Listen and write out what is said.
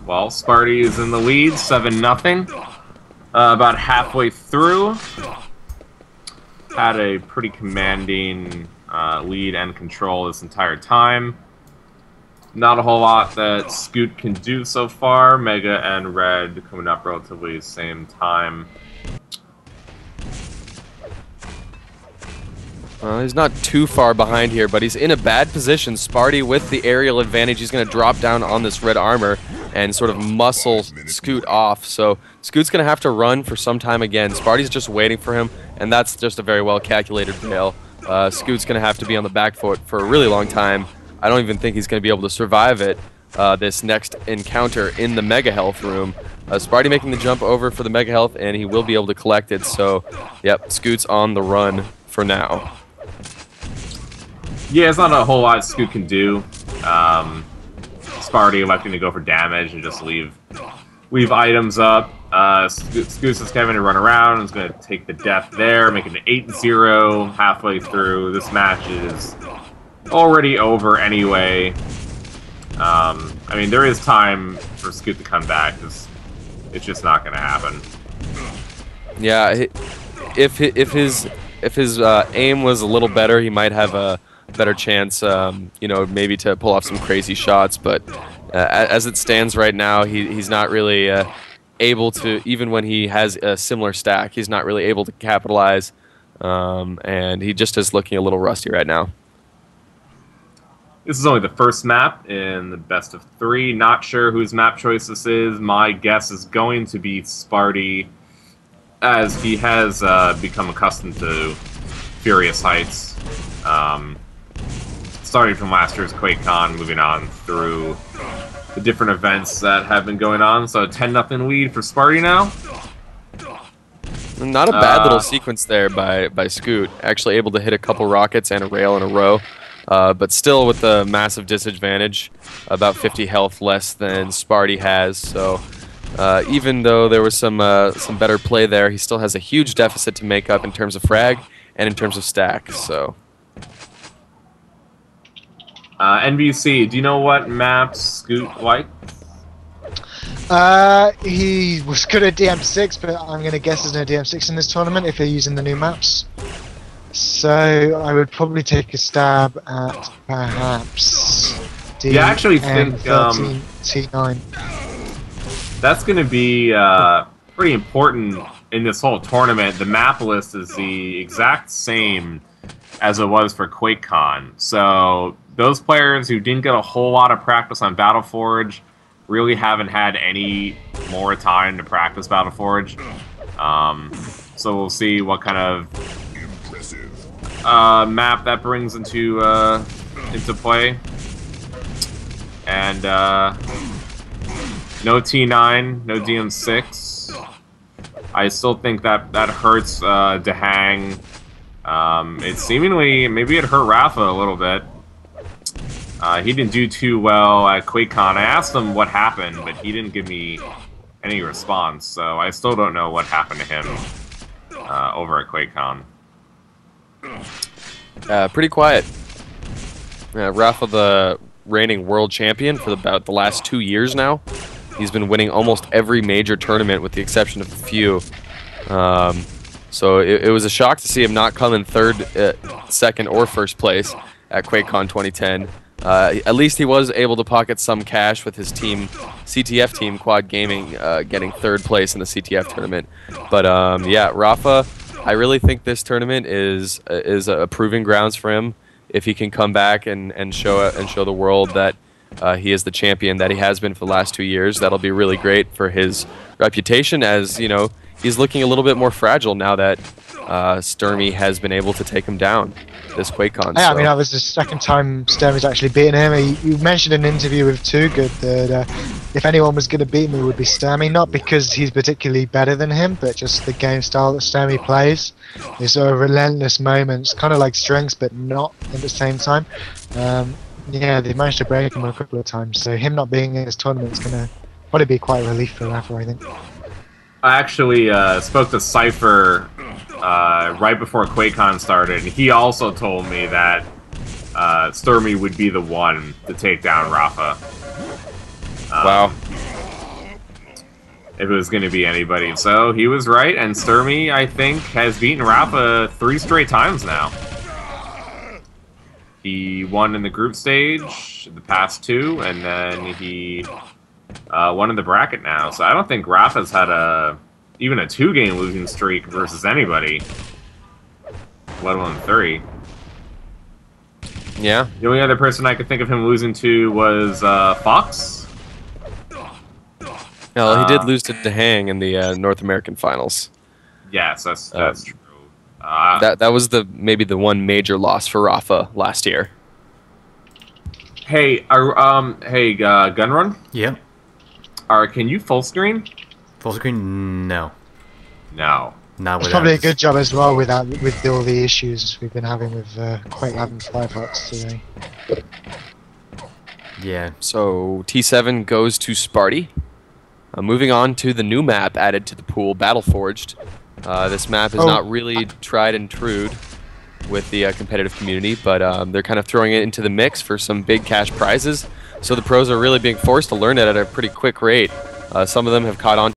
Well, Spartie is in the lead, 7-0. About halfway through. Had a pretty commanding lead and control this entire time. Not a whole lot that Scoot can do so far. Mega and Red coming up relatively the same time. He's not too far behind here, but he's in a bad position. Spartie with the aerial advantage. He's going to drop down on this red armor and sort of muscle Scoot off. So Scoot's going to have to run for some time again. Spartie's just waiting for him, and that's just a very well calculated bail. Scoot's going to have to be on the back foot for a really long time. I don't even think he's going to be able to survive it, this next encounter in the Mega Health room. Spartie making the jump over for the Mega Health, and he will be able to collect it. So, yep, Scoot's on the run for now. Yeah, it's not a whole lot Scoot can do. Spartie electing to go for damage and just leave items up. Scoot's just having to run around and is going to take the death there, making it 8-0 halfway through. This match is already over anyway. I mean, there is time for Scoot to come back. It's just not going to happen. Yeah, if his aim was a little better, he might have a better chance, you know, maybe to pull off some crazy shots. But as it stands right now, he's not really able to, even when he has a similar stack, he's not really able to capitalize, and he just is looking a little rusty right now. This is only the first map in the best of 3. Not sure whose map choice this is. My guess is going to be Spartie, as he has become accustomed to Furious Heights. Starting from last year's QuakeCon, moving on through the different events that have been going on. So 10-0 lead for Spartie now. Not a bad little sequence there by Scoot. Actually able to hit a couple rockets and a rail in a row. But still with a massive disadvantage, about 50 health less than Spartie has. So even though there was some better play there, he still has a huge deficit to make up in terms of frag and in terms of stack. So NBC, do you know what maps Scoot liked? He was good at DM6, but I'm going to guess there's no DM6 in this tournament if they're using the new maps. So I would probably take a stab at perhaps I actually think T9. That's going to be pretty important in this whole tournament. The map list is the exact same as it was for QuakeCon. So those players who didn't get a whole lot of practice on Battleforge really haven't had any more time to practice Battleforge. So we'll see what kind of map that brings into play. And no T9, no DM6. I still think that hurts Dehang. It seemingly, maybe it hurt Rafa a little bit. He didn't do too well at QuakeCon. I asked him what happened, but he didn't give me any response, so I still don't know what happened to him over at QuakeCon. Pretty quiet. Rafa, the reigning world champion for about the last 2 years now. He's been winning almost every major tournament with the exception of a few. So it was a shock to see him not come in third, second, or first place at QuakeCon 2010. At least he was able to pocket some cash with his team, CTF team, Quad Gaming, getting third place in the CTF tournament. But yeah, Rafa, I really think this tournament is a proving grounds for him. If he can come back and show the world that he is the champion that he has been for the last 2 years, that'll be really great for his reputation. As you know, he's looking a little bit more fragile now that Sturmy has been able to take him down this QuakeCon. Yeah, I mean, that was the second time Sturmy's actually beaten him. You mentioned in an interview with Too Good that if anyone was going to beat him, it would be Sturmy. Not because he's particularly better than him, but just the game style that Sturmy plays. These sort of relentless moments, kind of like strengths, but not at the same time. Yeah, they managed to break him a couple of times, so him not being in this tournament is going to probably be quite a relief for Rafa, I think. I actually spoke to Cypher right before QuakeCon started, and he also told me that Sturmy would be the one to take down Rafa. Wow. If it was going to be anybody. So he was right, and Sturmy, I think, has beaten Rafa 3 straight times now. He won in the group stage the past 2, and then he won in the bracket now. So I don't think Rafa's had even a 2-game losing streak versus anybody, let alone 3. Yeah. The only other person I could think of him losing to was Fox. No, he did lose to DeHang in the North American finals. Yes, that's true. That was maybe the one major loss for Rafa last year. Hey, Gunrun? Yeah. Can you full screen? Full screen? No. No. Not It's without. probably a good job as well with all the issues we've been having with Quake having 5 hots today. Yeah. So T7 goes to Spartie. Moving on to the new map added to the pool, Battleforged. This map is not really tried and true with the competitive community, but they're kind of throwing it into the mix for some big cash prizes. So the pros are really being forced to learn it at a pretty quick rate. Some of them have caught on